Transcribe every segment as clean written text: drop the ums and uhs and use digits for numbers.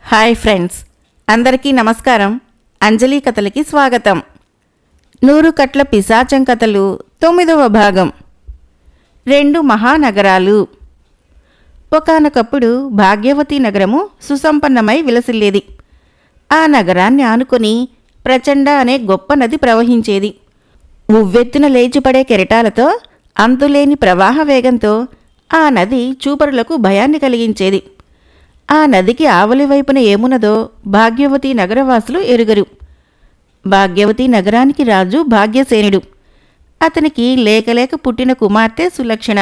Hi friends, అందరికీ నమస్కారం. అంజలి కథలకి స్వాగతం. 100 కట్ల పిశాచం కథలు 9వ భాగం. 2 మహానగరాలు. ఒకానొకప్పుడు భాగ్యవతి నగరము సుసంపన్నమై విలసిల్లేది. ఆ నగరాన్ని ఆనుకొని ప్రచండ అనే గొప్ప నది ప్రవహించేది. ఉవ్వెత్తున లేచిపడే కెరటాలతో అంతులేని ప్రవాహ వేగంతో ఆ నది చూపరులకు భయాన్ని కలిగించేది. ఆ నదికి ఆవలి వైపున ఏమున్నదో భాగ్యవతి నగరవాసులు ఎరుగరు. భాగ్యవతి నగరానికి రాజు భాగ్యసేనుడు. అతనికి లేకలేక పుట్టిన కుమార్తె సులక్షణ.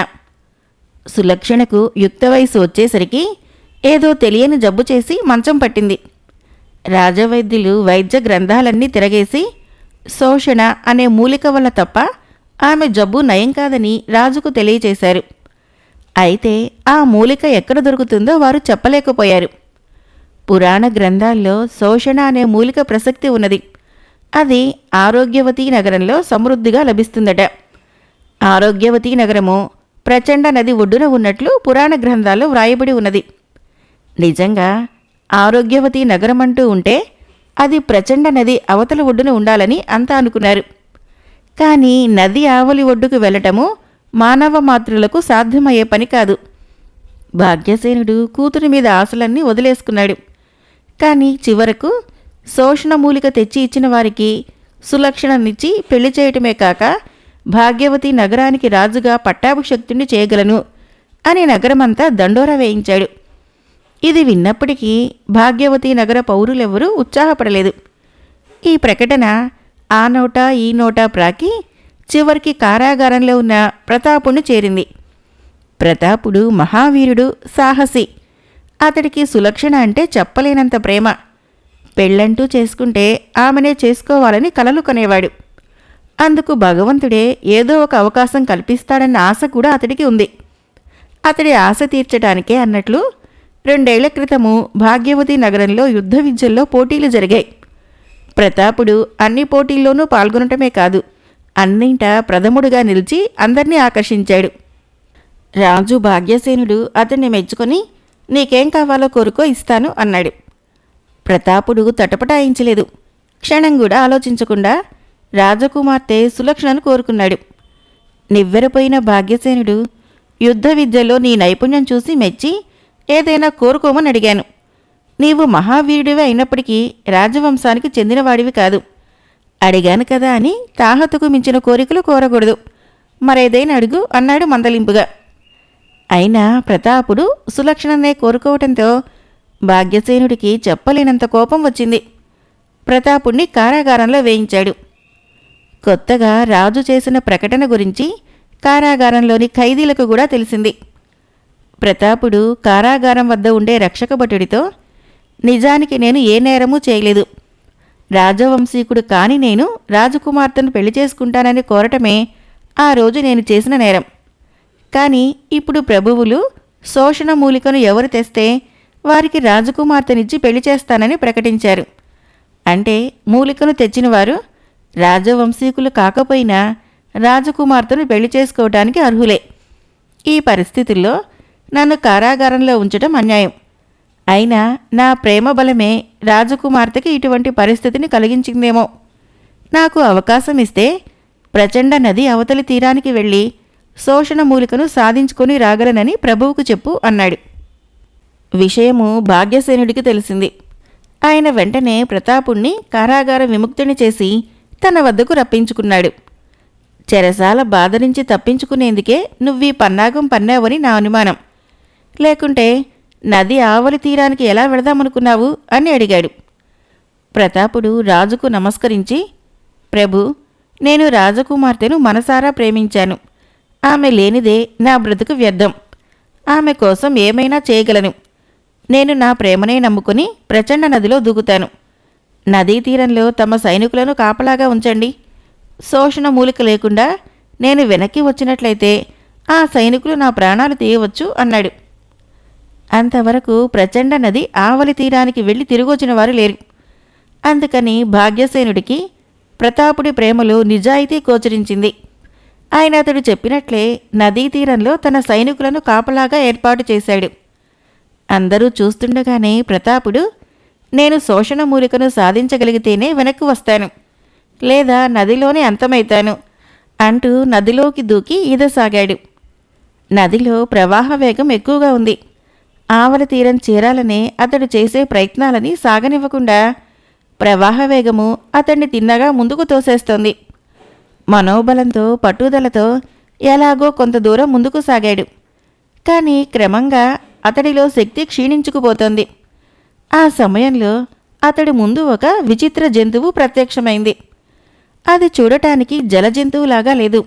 సులక్షణకు యుక్త వయసు వచ్చేసరికి ఏదో తెలియని జబ్బు చేసి మంచం పట్టింది. రాజవైద్యులు వైద్య గ్రంథాలన్నీ తిరగేసి శోషణ అనే మూలిక వల్ల తప్ప ఆమె జబ్బు నయం కాదని రాజుకు తెలియచేశారు. అయితే ఆ మూలిక ఎక్కడ దొరుకుతుందో వారు చెప్పలేకపోయారు. పురాణ గ్రంథాల్లో శోషణ అనే మూలిక ప్రసక్తి ఉన్నది. అది ఆరోగ్యవతి నగరంలో సమృద్ధిగా లభిస్తుందట. ఆరోగ్యవతి నగరము ప్రచండ నది ఒడ్డున ఉన్నట్లు పురాణ గ్రంథాల్లో వ్రాయబడి ఉన్నది. నిజంగా ఆరోగ్యవతి నగరమంటూ ఉంటే అది ప్రచండ నది అవతల ఒడ్డున ఉండాలని అంతా అనుకున్నారు. కానీ నది ఆవలి ఒడ్డుకు వెళ్ళటము మానవ మాతృలకు సాధ్యమయ్యే పని కాదు. భాగ్యసేనుడు కూతురి మీద ఆశలన్నీ వదిలేసుకున్నాడు. కానీ చివరకు శోషణ మూలిక తెచ్చి ఇచ్చిన వారికి సులక్షణనిచ్చి పెళ్లి చేయటమే కాక భాగ్యవతి నగరానికి రాజుగా పట్టాభిషక్తుణ్ణి చేయగలను అని నగరమంతా దండోరా వేయించాడు. ఇది విన్నప్పటికీ భాగ్యవతి నగర పౌరులెవరూ ఉత్సాహపడలేదు. ఈ ప్రకటన ఆ నోట ఈ నోట ప్రాకి చివరికి కారాగారంలో ఉన్న ప్రతాపుణ్ణి చేరింది. ప్రతాపుడు మహావీరుడు, సాహసి. అతడికి సులక్షణ అంటే చెప్పలేనంత ప్రేమ. పెళ్ళంటూ చేసుకుంటే ఆమెనే చేసుకోవాలని కలలు కనేవాడు. అందుకు భగవంతుడే ఏదో ఒక అవకాశం కల్పిస్తాడన్న ఆశ కూడా అతడికి ఉంది. అతడి ఆశ తీర్చడానికే అన్నట్లు 2 ఏళ్ల క్రితము భాగ్యవతి నగరంలో యుద్ధ విద్యల్లో పోటీలు జరిగాయి. ప్రతాపుడు అన్ని పోటీల్లోనూ పాల్గొనటమే కాదు, అన్నింటా ప్రథముడుగా నిలిచి అందర్నీ ఆకర్షించాడు. రాజు భాగ్యసేనుడు అతన్ని మెచ్చుకొని నీకేం కావాలో కోరుకో ఇస్తాను అన్నాడు. ప్రతాపుడు తటపటాయించలేదు. క్షణం కూడా ఆలోచించకుండా రాజకుమార్తె సులక్షణను కోరుకున్నాడు. నివ్వెరపోయిన భాగ్యసేనుడు యుద్ధ విద్యలో నీ నైపుణ్యం చూసి మెచ్చి ఏదైనా కోరుకోమని అడిగాను. నీవు మహావీరుడివి అయినప్పటికీ రాజవంశానికి చెందినవాడివి కాదు. అడిగాను కదా అని తాహతుకు మించిన కోరికలు కోరకూడదు. మరేదైనా అడుగు అన్నాడు మందలింపుగా. అయినా ప్రతాపుడు సులక్షణనే కోరుకోవటంతో భాగ్యసేనుడికి చెప్పలేనంత కోపం వచ్చింది. ప్రతాపుణ్ణి కారాగారంలో వేయించాడు. కొత్తగా రాజు చేసిన ప్రకటన గురించి కారాగారంలోని ఖైదీలకు కూడా తెలిసింది. ప్రతాపుడు కారాగారం వద్ద ఉండే రక్షకభటుడితో నిజానికి నేను ఏ నేరమూ చేయలేదు. రాజవంశీకుడు కాని నేను రాజకుమార్తెను పెళ్లి చేసుకుంటానని కోరటమే ఆ రోజు నేను చేసిన నేరం. కానీ ఇప్పుడు ప్రభువులు శోషణ మూలికను ఎవరు తెస్తే వారికి రాజకుమార్తెనిచ్చి పెళ్లి చేస్తానని ప్రకటించారు. అంటే మూలికను తెచ్చినవారు రాజవంశీకులు కాకపోయినా రాజకుమార్తెను పెళ్లి చేసుకోవటానికి అర్హులే. ఈ పరిస్థితుల్లో నన్ను కారాగారంలో ఉంచటం అన్యాయం. అయినా నా ప్రేమ బలమే రాజకుమార్తెకి ఇటువంటి పరిస్థితిని కలిగించిందేమో. నాకు అవకాశం ఇస్తే ప్రచండ నది అవతలి తీరానికి వెళ్ళి శోషణ మూలికను సాధించుకొని రాగలనని ప్రభువుకు చెప్పు అన్నాడు. విషయము భాగ్యసేనుడికి తెలిసింది. ఆయన వెంటనే ప్రతాపుణ్ణి కారాగార విముక్తిని చేసి తన వద్దకు రప్పించుకున్నాడు. చెరసాల బాధ నుంచి తప్పించుకునేందుకే నువ్వీ పన్నాగం పన్నావని నా అనుమానం. లేకుంటే నది ఆవలి తీరానికి ఎలా వెళదామనుకున్నావు అని అడిగాడు. ప్రతాపుడు రాజుకు నమస్కరించి, ప్రభు, నేను రాజకుమార్తెను మనసారా ప్రేమించాను. ఆమె లేనిదే నా బ్రతుకు వ్యర్థం. ఆమె కోసం ఏమైనా చేయగలను. నేను నా ప్రేమనే నమ్ముకుని ప్రచండ నదిలో దూకుతాను. నదీ తీరంలో తమ సైనికులను కాపలాగా ఉంచండి. శోషణ మూలిక లేకుండా నేను వెనక్కి వచ్చినట్లయితే ఆ సైనికులు నా ప్రాణాలు తీయవచ్చు అన్నాడు. అంతవరకు ప్రచండ నది ఆవలి తీరానికి వెళ్ళి తిరిగొచ్చిన వారు లేరు. అందుకని భాగ్యసేనుడికి ప్రతాపుడి ప్రేమలో నిజాయితీ గోచరించింది. ఆయన అతడు చెప్పినట్లే నదీ తీరంలో తన సైనికులను కాపలాగా ఏర్పాటు చేశాడు. అందరూ చూస్తుండగానే ప్రతాపుడు నేను శోషణ మూలికను సాధించగలిగితేనే వెనక్కు వస్తాను, లేదా నదిలోనే అంతమైతాను అంటూ నదిలోకి దూకి ఈదసాగాడు. నదిలో ప్రవాహ వేగం ఎక్కువగా ఉంది. ఆవలి తీరం చేరాలనే అతడు చేసే ప్రయత్నాలని సాగనివ్వకుండా ప్రవాహ వేగము అతన్ని తిన్నగా ముందుకు తోసేస్తోంది. మనోబలంతో పట్టుదలతో ఎలాగో కొంత దూరం ముందుకు సాగాడు. కానీ క్రమంగా అతడిలో శక్తి క్షీణించుకుపోతోంది. ఆ సమయంలో అతడి ముందు ఒక విచిత్ర జంతువు ప్రత్యక్షమైంది. అది చూడటానికి జల జంతువులాగా లేదు.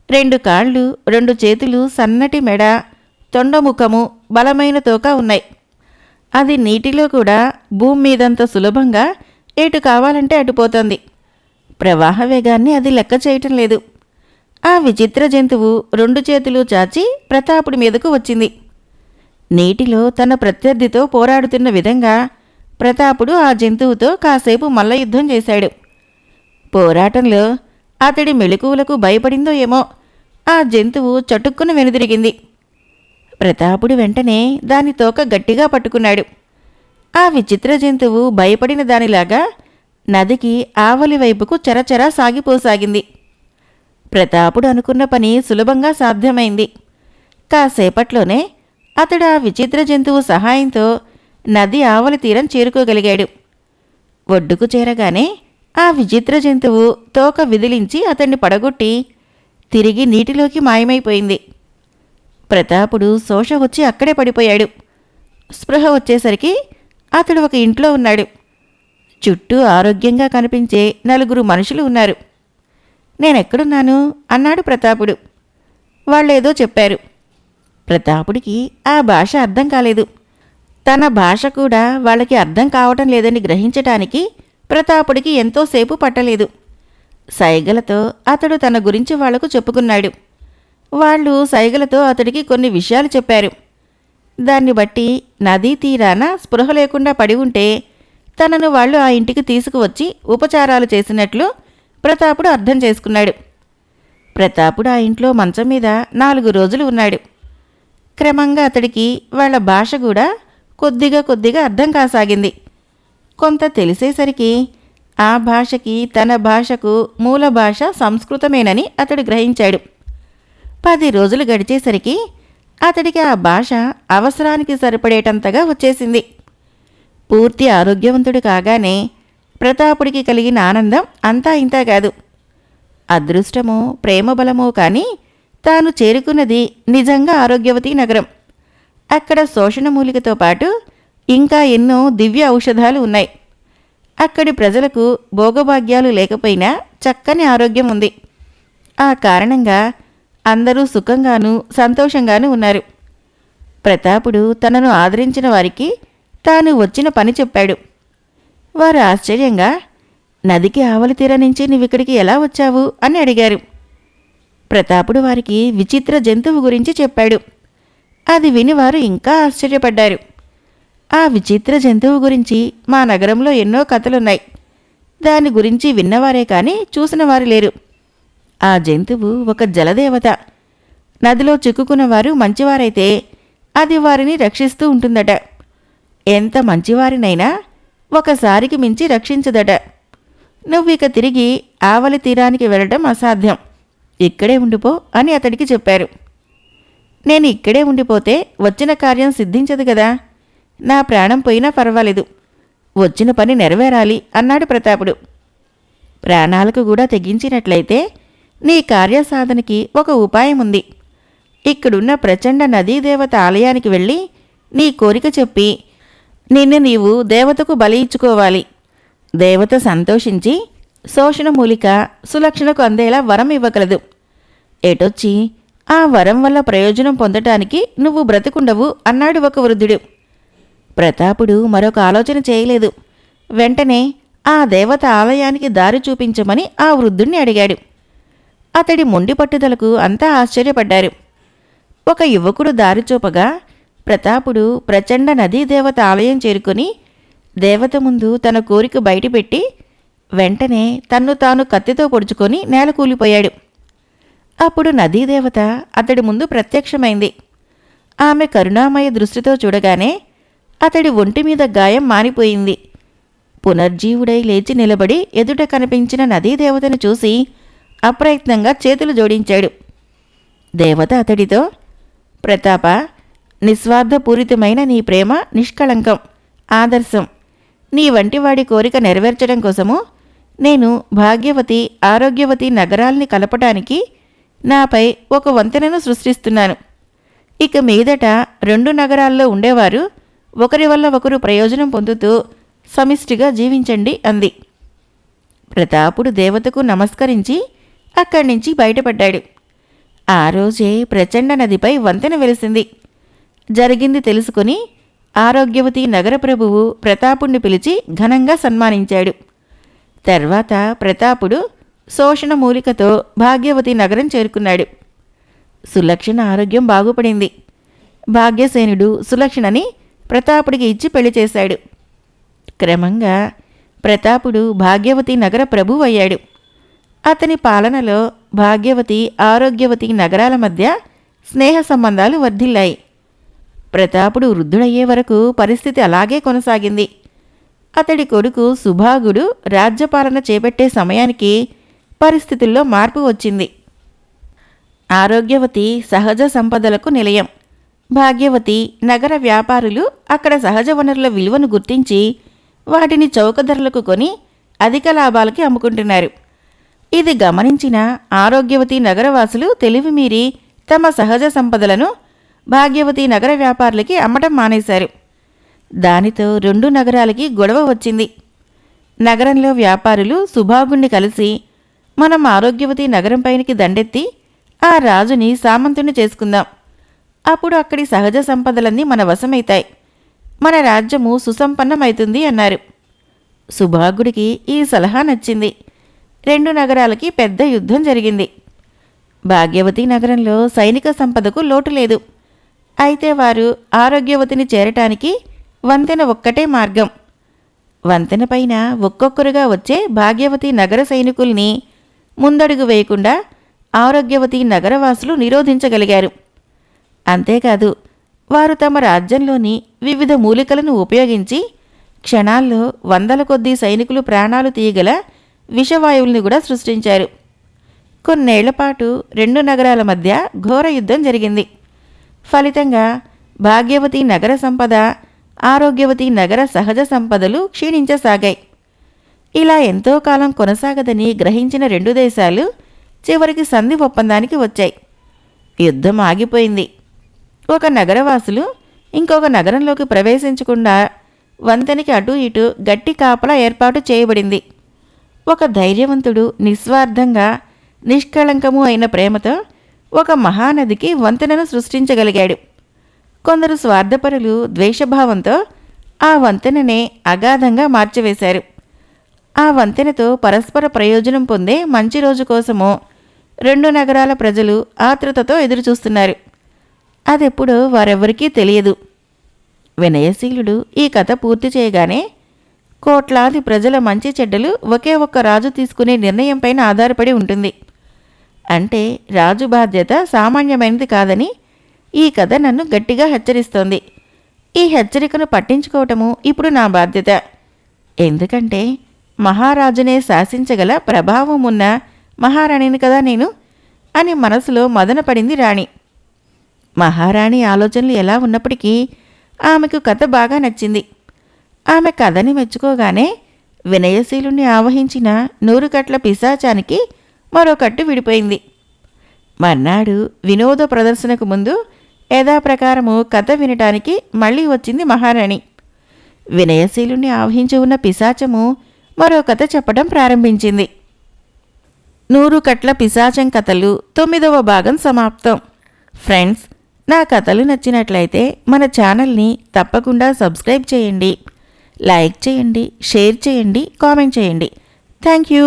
2 కాళ్ళు, 2 చేతులు, సన్నటి మెడ, తొండముఖము, బలమైన తోక ఉన్నాయి. అది నీటిలో కూడా భూమి మీదంత సులభంగా ఎటు కావాలంటే అటుపోతోంది. ప్రవాహ వేగాన్ని అది లెక్క చేయటం లేదు. ఆ విచిత్ర జంతువు 2 చేతులు చాచి ప్రతాపుడి మీదకు వచ్చింది. నీటిలో తన ప్రత్యర్థితో పోరాడుతున్న విధంగా ప్రతాపుడు ఆ జంతువుతో కాసేపు మల్లయుద్ధం చేశాడు. పోరాటంలో అతడి మెలకువలకు భయపడిందో ఏమో ఆ జంతువు చటుక్కున వెనుదిరిగింది. ప్రతాపుడు వెంటనే దాని తోక గట్టిగా పట్టుకున్నాడు. ఆ విచిత్ర జంతువు భయపడిన దానిలాగా నదికి ఆవలి వైపుకు చరచరా సాగిపోసాగింది. ప్రతాపుడు అనుకున్న పని సులభంగా సాధ్యమైంది. కాసేపట్లోనే అతడు ఆ విచిత్ర జంతువు సహాయంతో నది ఆవలి తీరం చేరుకోగలిగాడు. ఒడ్డుకు చేరగానే ఆ విచిత్ర జంతువు తోక విదిలించి అతన్ని పడగొట్టి తిరిగి నీటిలోకి మాయమైపోయింది. ప్రతాపుడు శోష వచ్చి అక్కడే పడిపోయాడు. స్పృహ వచ్చేసరికి అతడు ఒక ఇంట్లో ఉన్నాడు. చుట్టూ ఆరోగ్యంగా కనిపించే 4 మనుషులు ఉన్నారు. నేనెక్కడున్నాను అన్నాడు ప్రతాపుడు. వాళ్ళేదో చెప్పారు. ప్రతాపుడికి ఆ భాష అర్థం కాలేదు. తన భాష కూడా వాళ్ళకి అర్థం కావటం లేదని గ్రహించటానికి ప్రతాపుడికి ఎంతోసేపు పట్టలేదు. సైగలతో అతడు తన గురించి వాళ్లకు చెప్పుకున్నాడు. వాళ్ళు సైగలతో అతడికి కొన్ని విషయాలు చెప్పారు. దాన్ని బట్టి నదీ తీరాన స్పృహ లేకుండా పడి ఉంటే తనను వాళ్ళు ఆ ఇంటికి తీసుకువచ్చి ఉపచారాలు చేసినట్లు ప్రతాపుడు అర్థం చేసుకున్నాడు. ప్రతాపుడు ఆ ఇంట్లో మంచం మీద 4 రోజులు ఉన్నాడు. క్రమంగా అతడికి వాళ్ళ భాష కూడా కొద్దిగా అర్థం కాసాగింది. కొంత తెలిసేసరికి ఆ భాషకి తన భాషకు మూల భాష సంస్కృతమేనని అతడు గ్రహించాడు. 10 రోజులు గడిచేసరికి అతడికి ఆ భాష అవసరానికి సరిపడేటంతగా వచ్చేసింది. పూర్తి ఆరోగ్యవంతుడు కాగానే ప్రతాపుడికి కలిగిన ఆనందం అంతా ఇంతా కాదు. అదృష్టమో ప్రేమబలమో కానీ తాను చేరుకున్నది నిజంగా ఆరోగ్యవతి నగరం. అక్కడ శోషణ మూలికతో పాటు ఇంకా ఎన్నో దివ్య ఔషధాలు ఉన్నాయి. అక్కడి ప్రజలకు భోగభాగ్యాలు లేకపోయినా చక్కని ఆరోగ్యం ఉంది. ఆ కారణంగా అందరూ సుఖంగానూ సంతోషంగానూ ఉన్నారు. ప్రతాపుడు తనను ఆదరించిన వారికి తాను వచ్చిన పని చెప్పాడు. వారు ఆశ్చర్యంగా, నదికి ఆవలి తీర నుంచి నువ్విక్కడికి ఎలా వచ్చావు అని అడిగారు. ప్రతాపుడు వారికి విచిత్ర జంతువు గురించి చెప్పాడు. అది విని వారు ఇంకా ఆశ్చర్యపడ్డారు. ఆ విచిత్ర జంతువు గురించి మా నగరంలో ఎన్నో కథలున్నాయి. దాని గురించి విన్నవారే కానీ చూసినవారు లేరు. ఆ జంతువు ఒక జలదేవత. నదిలో చిక్కుకున్నవారు మంచివారైతే అది వారిని రక్షిస్తూ ఉంటుందట. ఎంత మంచివారినైనా ఒకసారికి మించి రక్షించదట. నువ్విక తిరిగి ఆవలి తీరానికి వెళ్ళడం అసాధ్యం. ఇక్కడే ఉండిపో అని అతడికి చెప్పారు. నేను ఇక్కడే ఉండిపోతే వచ్చిన కార్యం సిద్ధించదు కదా. నా ప్రాణం పోయినా పర్వాలేదు, వచ్చిన పని నెరవేరాలి అన్నాడు ప్రతాపుడు. ప్రాణాలకు కూడా తెగించినట్లయితే నీ కార్యసాధనకి ఒక ఉపాయం ఉంది. ఇక్కడున్న ప్రచండ నదీదేవత ఆలయానికి వెళ్ళి నీ కోరిక చెప్పి నిన్ను నీవు దేవతకు బలి ఇచ్చుకోవాలి. దేవత సంతోషించి శోషణ మూలిక సులక్షణకు అందేలా వరం ఇవ్వగలదు. ఎటొచ్చి ఆ వరం వల్ల ప్రయోజనం పొందటానికి నువ్వు బ్రతికుండవు అన్నాడు ఒక వృద్ధుడు. ప్రతాపుడు మరొక ఆలోచన చేయలేదు. వెంటనే ఆ దేవత ఆలయానికి దారి చూపించమని ఆ వృద్ధుణ్ణి అడిగాడు. అతడి మొండి పట్టుదలకు అంతా ఆశ్చర్యపడ్డారు. ఒక యువకుడు దారి చూపగా ప్రతాపుడు ప్రచండ నదీదేవత ఆలయం చేరుకొని దేవత ముందు తన కోరిక బయటపెట్టి వెంటనే తన్ను తాను కత్తితో పొడుచుకొని నేల కూలిపోయాడు. అప్పుడు నదీదేవత అతడి ముందు ప్రత్యక్షమైంది. ఆమె కరుణామయ దృష్టితో చూడగానే అతడి ఒంటి మీద గాయం మానిపోయింది. పునర్జీవుడై లేచి నిలబడి ఎదుట కనిపించిన నదీదేవతను చూసి అప్రయత్నంగా చేతులు జోడించాడు. దేవత అతడితో, ప్రతాప, నిస్వార్థపూరితమైన నీ ప్రేమ నిష్కళంకం, ఆదర్శం. నీ వంటి వాడి కోరిక నెరవేర్చడం కోసము నేను భాగ్యవతి, ఆరోగ్యవతి నగరాల్ని కలపటానికి నాపై ఒక వంతెనను సృష్టిస్తున్నాను. ఇక మీదట 2 నగరాల్లో ఉండేవారు ఒకరి వల్ల ఒకరు ప్రయోజనం పొందుతూ సమిష్టిగా జీవించండి అంది. ప్రతాపుడు దేవతకు నమస్కరించి అక్కడి నుంచి బయటపడ్డాడు. ఆ రోజే ప్రచండ నదిపై వంతెన వెలిసింది. జరిగింది తెలుసుకుని ఆరోగ్యవతి నగర ప్రభువు ప్రతాపుణ్ణి పిలిచి ఘనంగా సన్మానించాడు. తర్వాత ప్రతాపుడు శోషణ మూలికతో భాగ్యవతి నగరం చేరుకున్నాడు. సులక్షణ ఆరోగ్యం బాగుపడింది. భాగ్యసేనుడు సులక్షణని ప్రతాపుడికి ఇచ్చి పెళ్లి చేశాడు. క్రమంగా ప్రతాపుడు భాగ్యవతి నగర ప్రభువు అయ్యాడు. అతని పాలనలో భాగ్యవతి, ఆరోగ్యవతి నగరాల మధ్య స్నేహ సంబంధాలు వర్ధిల్లాయి. ప్రతాపుడు వృద్ధుడయ్యే వరకు పరిస్థితి అలాగే కొనసాగింది. అతడి కొడుకు సుభాగుడు రాజ్యపాలన చేపట్టే సమయానికి పరిస్థితుల్లో మార్పు వచ్చింది. ఆరోగ్యవతి సహజ సంపదలకు నిలయం. భాగ్యవతి నగర వ్యాపారులు అక్కడ సహజ వనరుల విలువను గుర్తించి వాటిని చౌక ధరలకు కొని అధిక లాభాలకి అమ్ముకుంటున్నారు. ఇది గమనించిన ఆరోగ్యవతి నగరవాసులు తెలివిమీరి తమ సహజ సంపదలను భాగ్యవతి నగర వ్యాపారులకి అమ్మటం మానేశారు. దానితో 2 నగరాలకి గొడవ వచ్చింది. నగరంలో వ్యాపారులు సుభాగుణ్ణి కలిసి, మనం ఆరోగ్యవతి నగరం పైనకి దండెత్తి ఆ రాజుని సామంతుని చేసుకుందాం. అప్పుడు అక్కడి సహజ సంపదలన్నీ మన వశమైతాయి. మన రాజ్యము సుసంపన్నమవుతుంది అన్నారు. సుభాగుడికి ఈ సలహా నచ్చింది. 2 నగరాలకి పెద్ద యుద్ధం జరిగింది. భాగ్యవతి నగరంలో సైనిక సంపదకు లోటు లేదు. అయితే వారు ఆరోగ్యవతిని చేరటానికి వంతెన ఒక్కటే మార్గం. వంతెన పైన ఒక్కొక్కరుగా వచ్చే భాగ్యవతి నగర సైనికుల్ని ముందడుగు వేయకుండా ఆరోగ్యవతి నగరవాసులు నిరోధించగలిగారు. అంతేకాదు, వారు తమ రాజ్యంలోని వివిధ మూలికలను ఉపయోగించి క్షణాల్లో 100ల కొద్దీ సైనికులు ప్రాణాలు తీయగల విషవాయువుల్ని కూడా సృష్టించారు. కొన్నేళ్లపాటు 2 నగరాల మధ్య ఘోర యుద్ధం జరిగింది. ఫలితంగా భాగ్యవతి నగర సంపద, ఆరోగ్యవతి నగర సహజ సంపదలు క్షీణించసాగాయి. ఇలా ఎంతో కాలం కొనసాగదని గ్రహించిన 2 దేశాలు చివరికి సంధి ఒప్పందానికి వచ్చాయి. యుద్ధం ఆగిపోయింది. ఒక నగరవాసులు ఇంకొక నగరంలోకి ప్రవేశించకుండా వంతెనకి అటూ ఇటూ గట్టి కాపలా ఏర్పాటు చేయబడింది. ఒక ధైర్యవంతుడు నిస్వార్థంగా, నిష్కళంకము అయిన ప్రేమతో ఒక మహానదికి వంతెనను సృష్టించగలిగాడు. కొందరు స్వార్థపరులు ద్వేషభావంతో ఆ వంతెననే అగాధంగా మార్చివేశారు. ఆ వంతెనతో పరస్పర ప్రయోజనం పొందే మంచి రోజు కోసమో 2 నగరాల ప్రజలు ఆతృతతో ఎదురుచూస్తున్నారు. అదెప్పుడో వారెవ్వరికీ తెలియదు. వినయశీలుడు ఈ కథ పూర్తి చేయగానే, కోట్లాది ప్రజల మంచి చెడ్డలు ఒకే ఒక్క రాజు తీసుకునే నిర్ణయంపైన ఆధారపడి ఉంటుంది. అంటే రాజు బాధ్యత సామాన్యమైనది కాదని ఈ కథ నన్ను గట్టిగా హెచ్చరిస్తోంది. ఈ హెచ్చరికను పట్టించుకోవటము ఇప్పుడు నా బాధ్యత. ఎందుకంటే మహారాజునే శాసించగల ప్రభావం ఉన్న మహారాణిని కదా నేను అని మనసులో మదనపడింది రాణి. మహారాణి ఆలోచనలు ఎలా ఉన్నప్పటికీ ఆమెకు కథ బాగా నచ్చింది. ఆమె కథని మెచ్చుకోగానే వినయశీలుణ్ణి ఆవహించిన 100 కట్ల పిశాచానికి మరో కట్టు విడిపోయింది. మర్నాడు వినోద ప్రదర్శనకు ముందు యథాప్రకారము కథ వినటానికి మళ్ళీ వచ్చింది మహారాణి. వినయశీలుణ్ణి ఆవహించి ఉన్న పిశాచము మరో కథ చెప్పడం ప్రారంభించింది. 100 కట్ల పిశాచం కథలు 9వ భాగం సమాప్తం. ఫ్రెండ్స్, నా కథలు నచ్చినట్లయితే మన ఛానల్ని తప్పకుండా సబ్స్క్రైబ్ చేయండి, లైక్ చేయండి, షేర్ చేయండి, కామెంట్ చేయండి. Thank you.